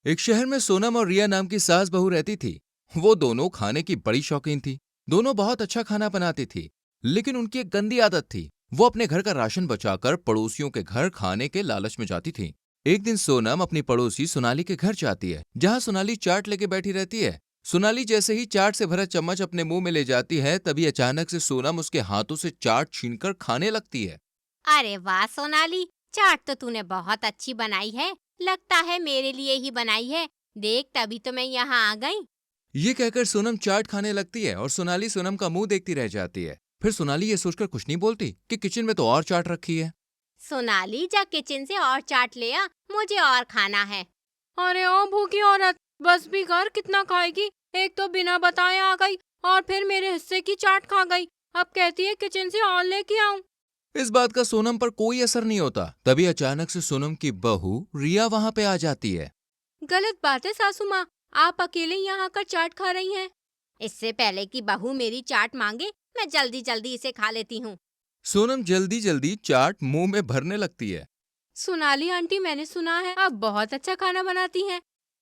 एक शहर में सोनम और रिया नाम की सास बहू रहती थी। वो दोनों खाने की बड़ी शौकीन थी। दोनों बहुत अच्छा खाना बनाती थी। लेकिन उनकी एक गंदी आदत थी। वो अपने घर का राशन बचाकर पड़ोसियों के घर खाने के लालच में जाती थी। एक दिन सोनम अपनी पड़ोसी सोनाली के घर जाती है, जहाँ सोनाली चाट लेके बैठी रहती है। सोनाली जैसे ही चाट से भरा चम्मच अपने मुंह में ले जाती है, तभी अचानक से सोनम उसके हाथों से चाट छीनकर खाने लगती है। अरे वाह सोनाली, चाट तो तूने बहुत अच्छी बनाई है। लगता है मेरे लिए ही बनाई है। देख तभी तो मैं यहाँ आ गई। ये कहकर सोनम चाट खाने लगती है और सोनाली सोनम का मुंह देखती रह जाती है। फिर सोनाली ये सोचकर कुछ नहीं बोलती कि किचन में तो और चाट रखी है। सोनाली जा किचन से और चाट ले आ, मुझे और खाना है। अरे ओ भूखी औरत, बस भी कर, कितना खाएगी। एक तो बिना बताए आ गई और फिर मेरे हिस्से की चाट खा गई। अब कहती है किचन से और लेके आऊं। इस बात का सोनम पर कोई असर नहीं होता। तभी अचानक से सोनम की बहू रिया वहां पे आ जाती है। गलत बात है सासू माँ, आप अकेले यहाँ आकर चाट खा रही हैं। इससे पहले कि बहू मेरी चाट मांगे, मैं जल्दी जल्दी इसे खा लेती हूँ। सोनम जल्दी जल्दी चाट मुंह में भरने लगती है। सोनाली आंटी, मैंने सुना है आप बहुत अच्छा खाना बनाती हैं।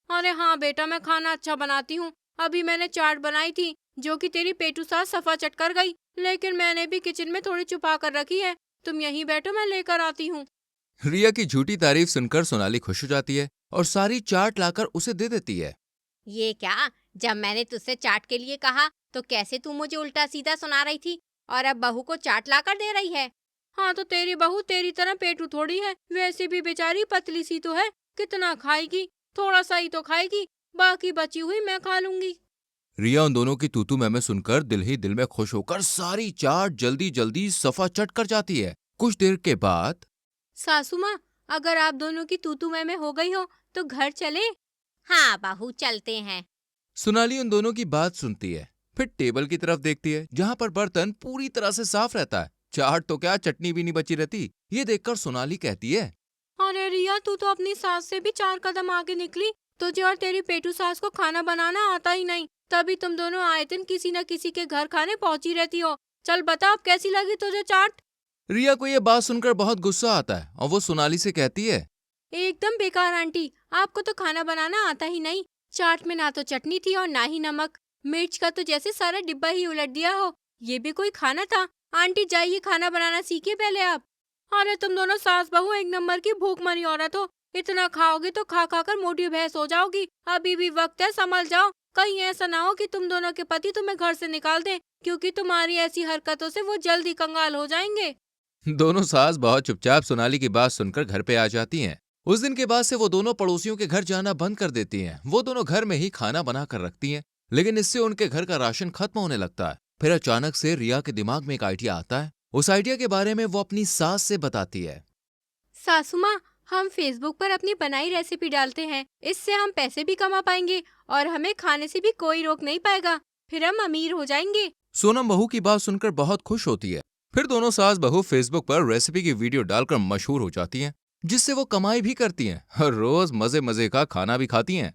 अरे हाँ बेटा, मैं खाना अच्छा बनाती हूँ। अभी मैंने चाट बनाई थी जो कि तेरी पेटू सास सफा चट कर गई, लेकिन मैंने भी किचन में थोड़ी छुपा कर रखी है। तुम यहीं बैठो, मैं लेकर आती हूँ। रिया की झूठी तारीफ सुनकर सोनाली खुश हो जाती है और सारी चाट लाकर उसे दे देती है। ये क्या, जब मैंने तुझसे चाट के लिए कहा तो कैसे तू मुझे उल्टा सीधा सुना रही थी, और अब बहू को चाट लाकर दे रही है। हाँ तो तेरी बहू तेरी तरह पेटू थोड़ी है, वैसे भी बेचारी पतली सी तो है। कितना खाएगी, थोड़ा सा ही तो खाएगी, बाकी बची हुई मैं खा लूंगी। रिया उन दोनों की तूतू मैमे सुनकर दिल ही दिल में खुश होकर सारी चाट जल्दी जल्दी सफा चट कर जाती है। कुछ देर के बाद सासू माँ, अगर आप दोनों की तूतू में हो गई हो तो घर चले। हाँ बहू, चलते हैं। सोनाली उन दोनों की बात सुनती है। फिर टेबल की तरफ देखती है, जहां पर बर्तन पूरी तरह से साफ रहता है। चाट तो क्या, चटनी भी नहीं बची रहती। ये देखकर सोनाली कहती है। अरे रिया, तू तो अपनी सास से भी 4 कदम आगे निकली। तुझे और तेरी पेटू सास को खाना बनाना आता ही नहीं, तभी तुम दोनों आए दिन किसी न किसी के घर खाने पहुंची रहती हो। चल बता, अब कैसी लगी तुझे चाट। रिया को यह बात सुनकर बहुत गुस्सा आता है और वो सोनाली से कहती है। एकदम बेकार आंटी, आपको तो खाना बनाना आता ही नहीं। चाट में ना तो चटनी थी और ना ही नमक। मिर्च का तो जैसे सारा डिब्बा ही उलट दिया हो। ये भी कोई खाना था? आंटी जाइए, खाना बनाना सीखिए पहले आप। अरे तुम दोनों सास बहू एक नंबर की भूखमरी औरत हो। इतना खाओगे तो खा खा कर मोटी भैंस हो जाओगी। अभी भी वक्त है, संभल जाओ। कहीं ऐसा ना हो कि तुम दोनों के पति तुम्हें घर से निकाल दें, क्योंकि तुम्हारी ऐसी हरकतों से वो जल्दी कंगाल हो जाएंगे। दोनों सास बहुत चुपचाप सोनाली की बात सुनकर घर पे आ जाती हैं। उस दिन के बाद से वो दोनों पड़ोसियों के घर जाना बंद कर देती हैं। वो दोनों घर में ही खाना बना कर रखती हैं। लेकिन इससे उनके घर का राशन खत्म होने लगता है। फिर अचानक से रिया के दिमाग में एक आइडिया आता है। उस आइडिया के बारे में वो अपनी सास से बताती है। सासू माँ, हम फेसबुक पर अपनी बनाई रेसिपी डालते हैं। इससे हम पैसे भी कमा पाएंगे और हमें खाने से भी कोई रोक नहीं पाएगा। फिर हम अमीर हो जाएंगे। सोनम बहू की बात सुनकर बहुत खुश होती है। फिर दोनों सास बहू फेसबुक पर रेसिपी की वीडियो डालकर मशहूर हो जाती हैं, जिससे वो कमाई भी करती हैं और रोज मजे मजे का खाना भी खाती हैं।